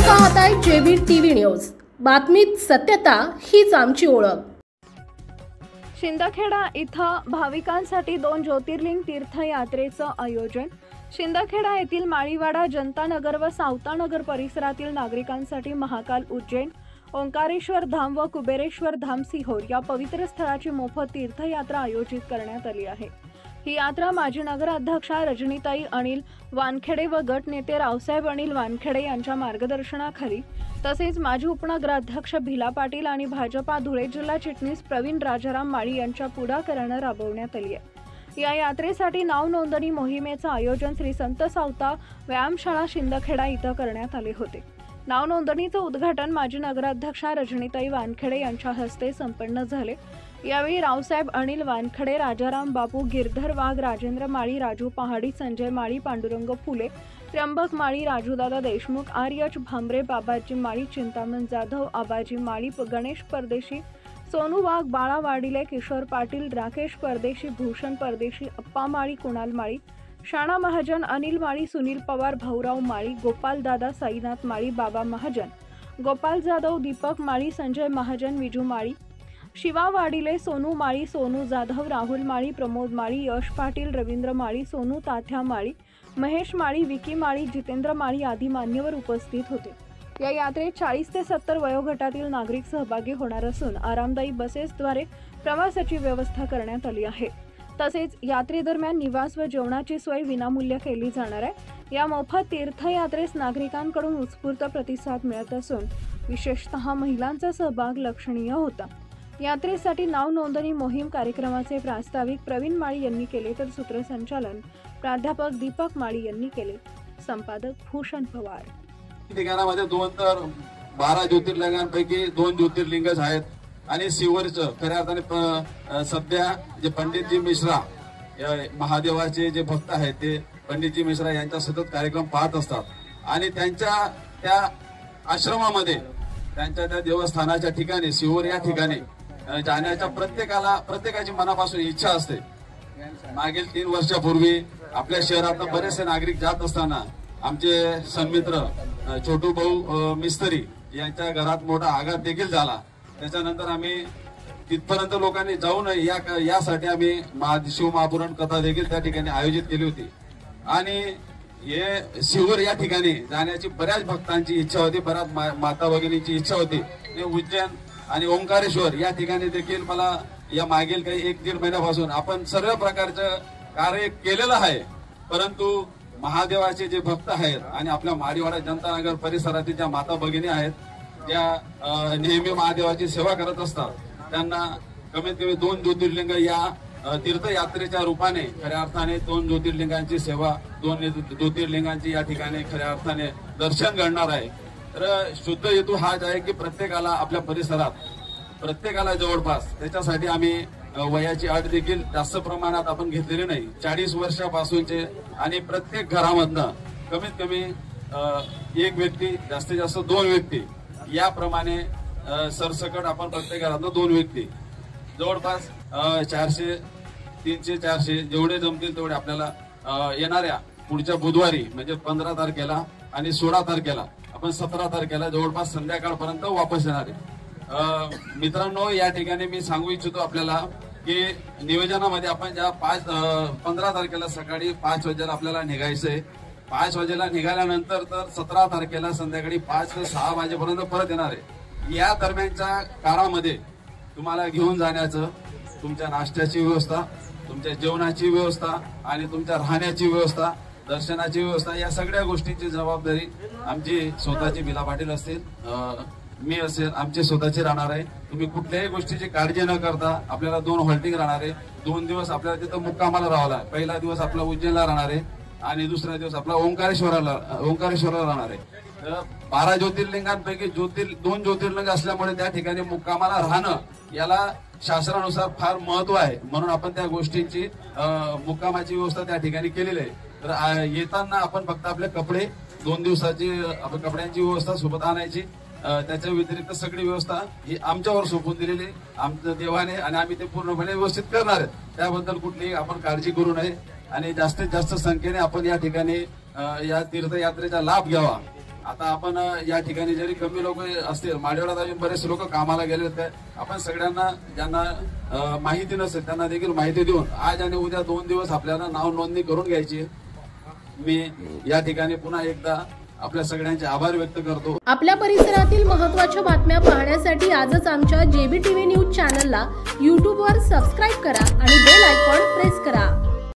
पाहताय JB TV news. बातमीत सत्यता हीच आमची ओळख। शिंदखेडा इथं भाविकांसाठी 2 ज्योतिर्लिंग तीर्थयात्रेचं आयोजन। शिंदखेडा येथील माळीवाडा जनतानगर व सावतानगर परिसरातील नागरिकांसाठी महाकाल उज्जैन, ओंकारेश्वर धाम व कुबेरेश्वर धाम सिहोर या पवित्र स्थळाची मोफत तीर्थयात्रा आयोजित करण्यात आली आहे। ही यात्रा माजी नगराध्यक्षा रजनीताई अनिल वानखेडे व गट नेते रावसाहेब अनिल वानखेडे यांच्या मार्गदर्शनाखाली तसेच माजी उपनगराध्यक्ष भिला पाटील आणि भाजपा धुळे जिल्हा चिटणीस प्रवीण राजाराम माळी यांच्या पुढाकाराने राबवण्यात आली आहे। या यात्रेसाठी नाव नोंदणी मोहिमेचे आयोजन श्री संत सावता व्यायामशाळा शिंदखेडा इथं करण्यात आले होते। नाव नोंदणीचे उद्घाटन माजी नगराध्यक्षा रजनीताई वानखेडे यांच्या हस्ते संपन्न झाले। यावेळी रावसाहेब अनिल वानखेडे, राजाराम बापू, गिरधर वाघ, राजेंद्र माळी, राजू पहाडी, संजय माळी, पांडुरंग फुले, त्र्यंबक माळी, राजूदादा देशमुख, आर्यच भांबरे, बाबाजी माळी, चिंतामण जाधव, आबाजी माळी, गणेश परदेशी, सोनू वाघ, बाळा वाडिले, किशोर पाटील, राकेश परदेशी, भूषण परदेशी, अप्पा माळी, कुणाल माळी, शाणा महाजन, अनिल माळी, सुनील पवार, भाऊराव माळी, गोपाल दादा, साईनाथ माळी, बाबा महाजन, गोपाल जाधव, दीपक माळी, संजय महाजन, विजू माळी, शिवा वाडिले, सोनू माळी, सोनू जाधव, राहुल माळी, प्रमोद माळी, यश पाटील, रवींद्र माळी, सोनू तात्या माळी, महेश माळी, विकी माळी, जितेंद्र माळी आदी मान्यवर उपस्थित होते। या यात्रेत 40 ते 70 वयोगटातील नागरिक सहभागी होणार असून आरामदायी बसेसद्वारे प्रवासाची व्यवस्था करण्यात आली आहे। तसेच यात्रेदरम्यान निवास व जेवणाची सोय विनामूल्य केली जाणार आहे। या मोफत तीर्थयात्रेस नागरिकांकडून उत्स्फूर्त प्रतिसाद मिळत असून विशेषतः महिलांचा सहभाग लक्षणीय होता। यात्रेसाठी नाव नोंदणी मोहीम कार्यक्रमाचे प्रास्ताविक प्रवीण माळी यांनी केले तर सूत्रसंचालन प्राध्यापक दीपक माळी यांनी केले। संपादक भूषण पवार। ठिकाणामध्ये 2 तर 12 ज्योतिर्लिंगांपैकी 2 ज्योतिर्लिंगच आहेत आणि सिहोरचं खऱ्या अर्थाने सध्या जे पंडितजी मिश्रा महादेवाचे जे भक्त आहेत ते पंडितजी मिश्रा यांचा सतत कार्यक्रम पाहत असतात आणि त्यांच्या त्या आश्रमामध्ये त्यांच्या त्या देवस्थानाच्या ठिकाणी सिहोर या ठिकाणी जाण्याच्या प्रत्येकाची मनापासून इच्छा असते। मागील 3 वर्षापूर्वी आपल्या शहरात बरेचसे नागरिक जात असताना आमचे सन्मित्र छोटू भाऊ मिस्त्री यांच्या घरात मोठा आघात देखील झाला। त्याच्यानंतर आम्ही तिथपर्यंत लोकांनी जाऊ नये यासाठी आम्ही शिव महापुराण कथा देखील त्या ठिकाणी आयोजित केली होती आणि हे सिहोर या ठिकाणी जाण्याची बऱ्याच भक्तांची इच्छा होती, बऱ्याच माता भगिनींची इच्छा होती। उज्जैन आणि ओंकारेश्वर या ठिकाणी देखील मला या मागील काही 1-1.5 महिन्यापासून आपण सर्व प्रकारचं कार्य केलेलं आहे, परंतु महादेवाचे जे भक्त आहेत आणि आपल्या माळीवाडा जनतानगर परिसरातील ज्या माता भगिनी आहेत ज्या नेहमी महादेवाची सेवा करत असतात त्यांना कमीत कमी 2 ज्योतिर्लिंग या तीर्थयात्रेच्या रूपाने खऱ्या अर्थाने 2 ज्योतिर्लिंगांची सेवा, 2 ज्योतिर्लिंगांची या ठिकाणी खऱ्या अर्थाने दर्शन घडणार आहे। तर शुद्ध हेतू हाच आहे की प्रत्येकाला आपल्या परिसरात प्रत्येकाला जवळपास त्याच्यासाठी आम्ही वयाची अट देखील जास्त प्रमाणात आपण घेतलेली नाही। 40 वर्षापासूनचे आणि प्रत्येक घरामधनं कमीत कमी 1 व्यक्ती जास्तीत जास्त 2 व्यक्ती याप्रमाणे सरसकट आपण प्रत्येक घरातनं 2 व्यक्ती जवळपास 400, 300, 400 जेवढे जमतील तेवढे आपल्याला येणाऱ्या पुढच्या बुधवारी म्हणजे 15 तारखेला आणि 16 तारखेला आपण 17 तारखेला जवळपास संध्याकाळपर्यंत वापस येणार आहे। मित्रांनो, या ठिकाणी मी सांगू इच्छितो आपल्याला की नियोजनामध्ये आपण ज्या 15 तारखेला सकाळी 5 वाजेला आपल्याला निघायचंय। 5 वाजेला निघाल्यानंतर तर 17 तारखेला संध्याकाळी 5 ते 6 वाजेपर्यंत परत येणार आहे। या दरम्यानच्या काळामध्ये तुम्हाला घेऊन जाण्याचं, तुमच्या नाश्त्याची व्यवस्था, तुमच्या जेवणाची व्यवस्था आणि तुमच्या राहण्याची व्यवस्था, दर्शनाची व्यवस्था या सगळ्या गोष्टींची जबाबदारी आमची स्वतःची भिला पाटील असतील, मी असेल, आमची स्वतःची राहणार आहे। तुम्ही कुठल्याही गोष्टीची काळजी न करता आपल्याला 2 हॉल्टिंग राहणार आहे। 2 दिवस आपल्याला तिथं मुक्कामाला राहावं आहे। पहिला दिवस आपला उज्जैनला राहणार आहे आणि दुसरा दिवस आपला ओंकारेश्वरला राहणार आहे। 12 ज्योतिर्लिंगांपैकी 2 ज्योतिर्लिंग असल्यामुळे त्या ठिकाणी मुक्कामाला राहणं याला शास्त्रानुसार फार महत्व आहे, म्हणून आपण त्या गोष्टींची मुक्कामाची व्यवस्था त्या ठिकाणी केलेली आहे। तर येताना आपण फक्त आपले कपडे 2 दिवसाची कपड्यांची व्यवस्था सोबत आणायची, त्याच्या व्यतिरिक्त सगळी व्यवस्था ही आमच्यावर सोपवून दिलेली आमच्या देवाने आणि आम्ही ते पूर्णपणे व्यवस्थित करणार आहे। त्याबद्दल कुठलीही आपण काळजी करू नये आणि जास्तीत जास्त संख्येने आपण या ठिकाणी या तीर्थयात्रेचा लाभ घ्यावा आता आपण या ठिकाणी जरी कमी लोक असतील, माडीवाड्यात अजून बरेचसे लोक कामाला गेले आहेत, आपण सगळ्यांना ज्यांना माहिती नसेल त्यांना देखील माहिती देऊन आज आणि उद्या 2 दिवस आपल्याला नाव नोंदणी करून घ्यायची. मी या ठिकाणी पुन्हा एकदा आपल्या सगळ्यांचे आभार व्यक्त करतो. आपल्या परिसरातील महत्त्वाच्या बातम्या पाहण्यासाठी आजच आमच्या JBTV न्यूज चॅनलला YouTubeवर सबस्क्राईब करा आणि बेल आयकॉन प्रेस करा.